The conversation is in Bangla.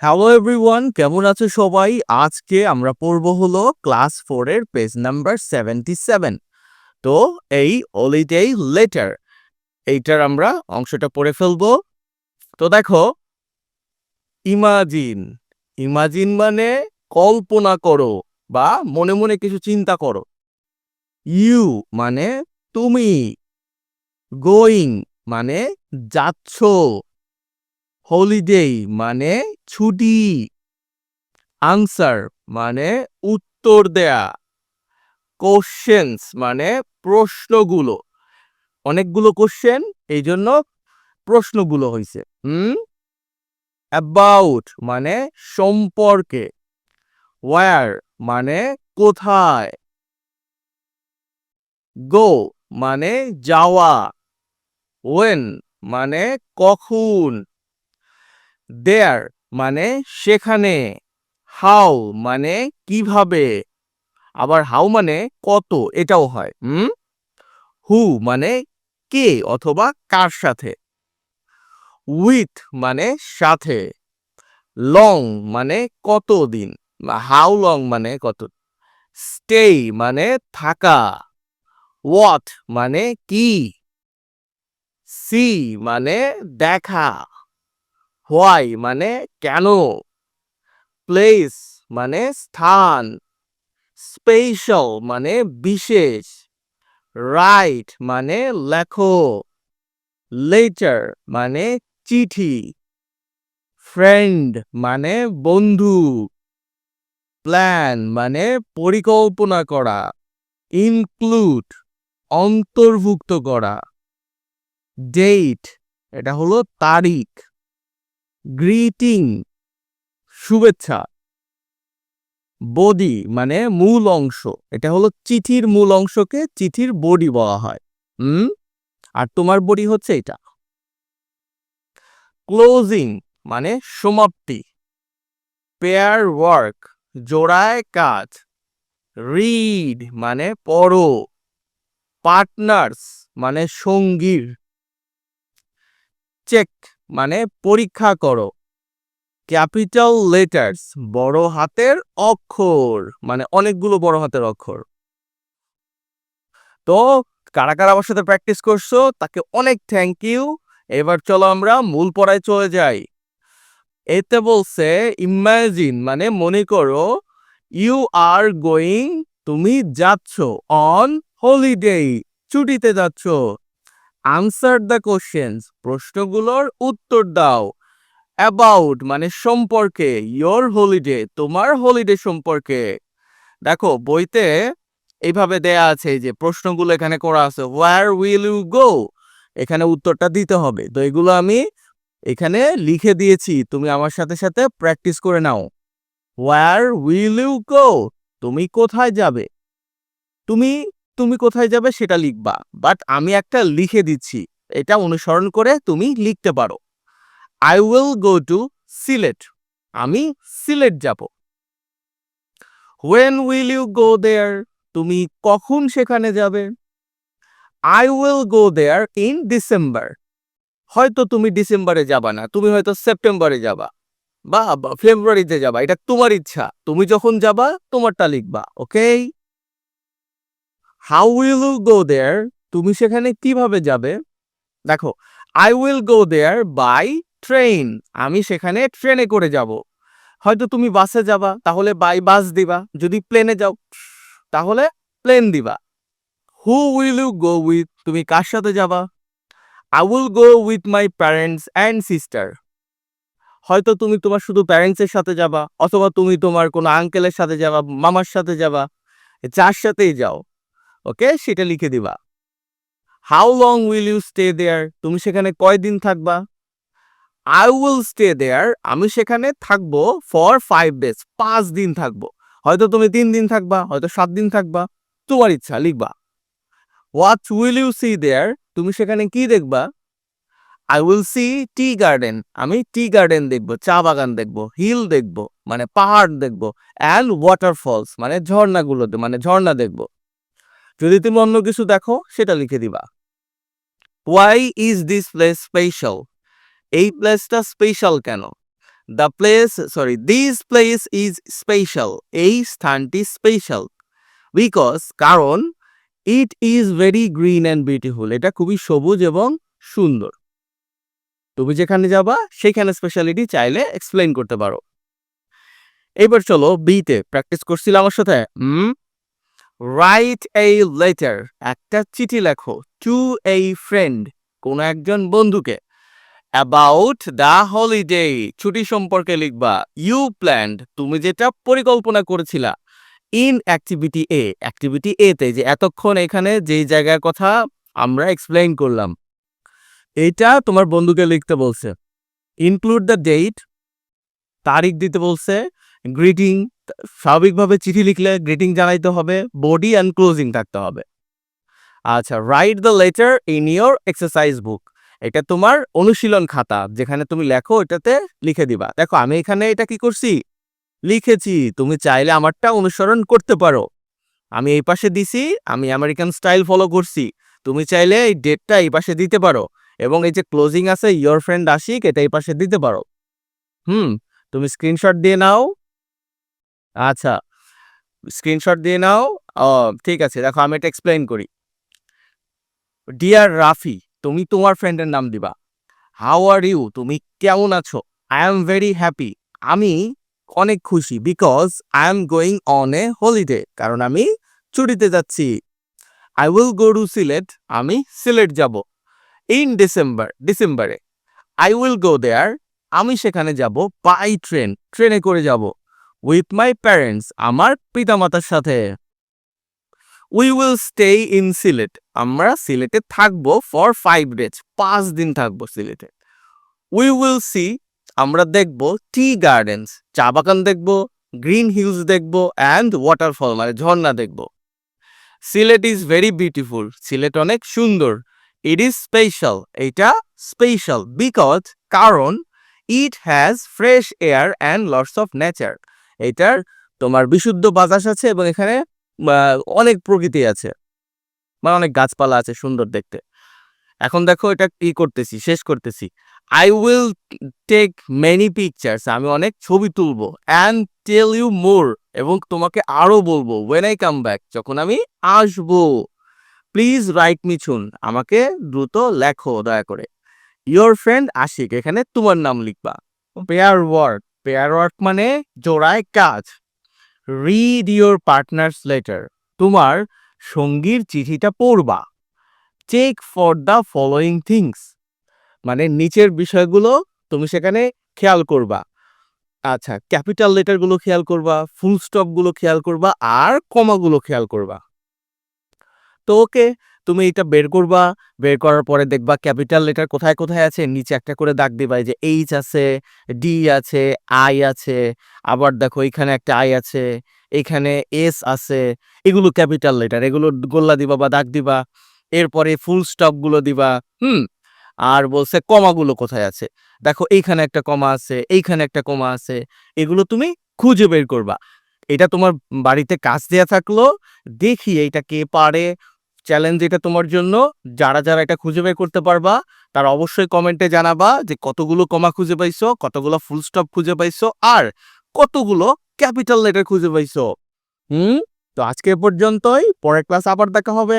হ্যালো এভরিওয়ান, কেমন আছো সবাই? আজকে আমরা পড়ব হলো ক্লাস 4 এর পেজ নাম্বার 77। তো এই হলিডে লেটার এইটার আমরা অংশটা পড়ে ফেলবো। তো দেখো, ইমাজিন ইমাজিন মানে কল্পনা করো বা মনে মনে কিছু চিন্তা করো। ইউ মানে তুমি, গোয়িং মানে যাচ্ছ, হলিডে মানে ছুটি, আনসার মানে উত্তর দেয়া, কোশ্চেনস মানে প্রশ্নগুলো, অনেকগুলো কোশ্চেন এই জন্য প্রশ্নগুলো হইছে। অ্যাবাউট মানে সম্পর্কে, ওয়্যার মানে কোথায়, গো মানে যাওয়া, ওয়েন মানে কখন, দেয়ার মানে সেখানে, হাউ মানে কিভাবে, আবার হাউ মানে কত, এটাও হয়। হু মানে কে অথবা কার সাথে, উইথ মানে সাথে, লং মানে কতদিন বা হাউ লং মানে কত, স্টে মানে থাকা, হোয়াট মানে কি, সি মানে দেখা, হোয়াই মানে কেন, প্লেস মানে স্থান, স্পেশাল মানে বিশেষ, রাইট মানে লেখো, লেটার মানে চিঠি, ফ্রেন্ড মানে বন্ধু, প্ল্যান মানে পরিকল্পনা করা, ইনক্লুড অন্তর্ভুক্ত করা, ডেট এটা হলো তারিখ, গ্রিটিং শুভেচ্ছা, বডি মানে মূল অংশ, এটা হলো চিঠির মূল অংশকে চিঠির বডি বলা হয়। আর তোমার বডি হচ্ছে এটা। ক্লোজিং মানে সমাপ্তি, পেয়ার ওয়ার্ক জোড়ায় কাজ, রিড মানে পড়ো, পার্টনার্স মানে সঙ্গীর, চেক মানে পরীক্ষা করো, ক্যাপিটাল লেটার্স বড় হাতের অক্ষর মানে অনেকগুলো বড় হাতের অক্ষর। তো কারা কারা আমার সাথে প্র্যাকটিস করছো তাকে অনেক থ্যাংক ইউ। এবার চলো আমরা মূল পড়ায় চলে যাই। এতে বলছে ইমাজিন মানে মনে করো, ইউ আর গোয়িং তুমি যাচ্ছ, অন হলিডে ছুটিতে যাচ্ছ, আনসার দ্য কোশ্চেনস প্রশ্নগুলোর উত্তর দাও, অ্যাবাউট মানে সম্পর্কে, ইয়োর হলিডে তোমার হলিডে সম্পর্কে। দেখো বইতে এইভাবে দেয়া আছে যে প্রশ্নগুলো এখানে করা আছে, হোয়ার উইল ইউ গো, এখানে উত্তরটা দিতে হবে। তো এগুলো আমি এখানে লিখে দিয়েছি, তুমি আমার সাথে সাথে প্র্যাকটিস করে নাও। হোয়ার উইল ইউ গো তুমি কোথায় যাবে, তুমি তুমি কোথায় যাবে সেটা লিখবা, বাট আমি একটা লিখে দিচ্ছি, এটা অনুসরণ করে তুমি লিখতে পারো। I will go to Sylhet আমি সিলেট যাব। When will you go there তুমি কখন সেখানে যাবে। I will go there in December হয়তো তুমি ডিসেম্বরে যাবা না, তুমি হয়তো সেপ্টেম্বরে যাবা বা ফেব্রুয়ারিতে যাবা, এটা তোমার ইচ্ছা, তুমি যখন যাবা তোমারটা লিখবা। Okay, how will you go there তুমি সেখানে কিভাবে যাবে। দেখো, I will go there by train আমি সেখানে ট্রেনে করে যাব। হয়তো তুমি বাসে যাবা তাহলে বাই বাস দিবা, যদি প্লেনে যাও তাহলে প্লেন দিবা। Who will you go with তুমি কার সাথে যাবা। I will go with my parents and sister হয়তো তুমি তোমার শুধু প্যারেন্টসের সাথে যাবা অথবা তুমি তোমার কোনো আঙ্কেলের সাথে যাবা, মামার সাথে যাবা, যার সাথেই যাও। ওকে, সেটা লিখে দিবা। How long will you stay there তুমি সেখানে কয়দিন থাকবা। আই উইল স্টে দেয়ার আমি সেখানে থাকবো ফর 5 days 5 দিন থাকবো। হয়তো তুমি 3 দিন থাকবা, হয়তো 7 দিন থাকবা, তোমার ইচ্ছা লিখবা। What will you see there তুমি সেখানে কি দেখবা। I will see tea garden আমি টি গার্ডেন দেখবো, চা বাগান দেখবো, হিল দেখবো মানে পাহাড় দেখবো, অ্যান্ড ওয়াটারফলস মানে ঝর্ণাগুলো মানে ঝর্ণা দেখবো। যদি তুমি অন্য কিছু দেখো সেটা লিখে দিবা। Why is this place special এই প্লেসটা স্পেশাল কেন। দিস প্লেস ইজ স্পেশাল, এই স্থানটি স্পেশাল, বিকজ কারণ it is very green and beautiful, এটা খুবই সবুজ এবং সুন্দর। তুমি যেখানে যাবা সেখানে স্পেশালিটি চাইলে এক্সপ্লেইন করতে পারো। এবার চলো বিতে, প্র্যাকটিস করছিলাম আমার সাথে। রাইট এ লেটার, একটা চিঠি লেখো, টু এ ফ্রেন্ড, কোনো একজন বন্ধুকে, অ্যাবাউট দ্য হলিডে, ছুটি সম্পর্কে লিখবা, ইউ প্ল্যান্ড, তুমি যেটা পরিকল্পনা করেছিলা, in activity A, activity A তে, যে এতক্ষণ এখানে যেই জায়গার কথা আমরা এক্সপ্লেইন করলাম, এটা তোমার বন্ধুকে লিখতে বলছে। ইনক্লুড দ্য ডেট, তারিখ দিতে বলছে। গ্রিটিং, স্বাভাবিকভাবে চিঠি লিখলে গ্রিটিং জানাইতে হবে, বডি অ্যান্ড ক্লোজিং থাকতে হবে। আচ্ছা, write the letter in your exercise বুক, এটা তোমার অনুশীলন খাতা, যেখানে তুমি লেখো এটাতে লিখে দিবা। দেখো আমি এখানে এটা কি করছি, লিখেছি, তুমি চাইলে আমারটা অনুসরণ করতে পারো। আমি এই পাশে দিছি, আমি আমেরিকান স্টাইল ফলো করছি, তুমি চাইলে এই ডেটটা এই পাশে দিতে পারো, এবং এই যে ক্লোজিং আছে ইয়োর ফ্রেন্ড আশিক, এটা এই পাশে দিতে পারো। তুমি স্ক্রিনশট দিয়ে নাও। আচ্ছা, স্ক্রিনশট দিয়ে নাও। ঠিক আছে, দেখো আমি এটা এক্সপ্লেইন করি। ডিয়ার রাফি, তুমি তোমার ফ্রেন্ডের নাম দিবা। হাউ আর ইউ, তুমি কেমন আছো। আই এম ভেরি হ্যাপি, আমি অনেক খুশি, because I am going on a holiday, কারণ আমি ছুটিতে যাচ্ছি। I will go to Sylhet, আমি সিলেট যাব। ইন ডিসেম্বর, ডিসেম্বরে। আই উইল গো দেয়ার, আমি সেখানে যাব। বাই ট্রেন, ট্রেনে করে যাব। উইথ মাই প্যারেন্টস, আমার পিতামাতার সাথে। We will stay in Sylhet, আমরা সিলেটে থাকবো ফর 5 days, 5 দিন থাকবো সিলেটে। উই উইল সি, আমরা দেখব টি গার্ডেন্স, চা বাগান দেখব, গ্রিন হিলস দেখব, অ্যান্ড ওয়াটারফল মানে ঝর্ণা দেখব। Sylhet is very beautiful, Sylhet অনেক সুন্দর। ইট ইজ স্পেশাল, এটা স্পেশাল, বিকজ কারণ it has fresh air and lots of nature, এটার তোমার বিশুদ্ধ বাতাস আছে এবং এখানে অনেক প্রকৃতি আছে, মানে অনেক গাছপালা আছে, সুন্দর দেখতে। এখন দেখো এটা কি করতেছি, শেষ করতেছি। I will take many pictures, আমি অনেক ছবি তুলবো। অ্যান্ড টেল ইউ মোর, এবং তোমাকে আরো বলবো। ওয়েন আই কাম ব্যাক, যখন আমি আসবো। প্লিজ রাইট মি সুন, আমাকে দ্রুত লেখো দয়া করে। ইয়োর ফ্রেন্ড আশিক, এখানে তোমার নাম লিখবা। পেয়ার ওয়ার্ক মানে জোড়ায় কাজ। রিড ইয়োর পার্টনার্স লেটার, তোমার সঙ্গীর চিঠিটা পড়বা। Check for the following things, মানে নিচের বিষয়গুলো তুমি সেখানে খেয়াল করবা। আচ্ছা, ক্যাপিটাল লেটারগুলো খেয়াল করবা, ফুল স্টপগুলো খেয়াল করবা, আর কমাগুলো খেয়াল করবা। তো ওকে, তুমি এটা বের করবা, বের করার পরে দেখবা ক্যাপিটাল লেটার কোথায় কোথায় আছে, নিচে একটা করে দাগ দিবা, এই যে এইচ আছে, ডি আছে, আই আছে, আবার দেখো এখানে একটা আই আছে, এখানে এস আছে, এগুলো ক্যাপিটাল লেটার, এগুলো গোল্লা দিবা বা দাগ দিবা। এরপরে ফুল স্টপ গুলো দিবা। আর বলছে কমাগুলো কোথায় আছে, দেখো এইখানে একটা কমা আছে, এইখানে একটা কমা আছে, এগুলো তুমি খুঁজে বের করবা। এটা তোমার বাড়িতে কাজ দেয়া থাকলো, দেখি এটা কে পারে। চ্যালেঞ্জ এটা তোমার জন্য। যারা যারা এটা খুঁজে বের করতে পারবা তারা অবশ্যই কমেন্টে জানাবা যে কতগুলো কমা খুঁজে পাইছো, কতগুলো ফুল স্টপ খুঁজে পাইছো, আর কতগুলো ক্যাপিটাল লেটার খুঁজে পাইছো। তো আজকে এ পর্যন্তই, পরের ক্লাস আবার দেখা হবে।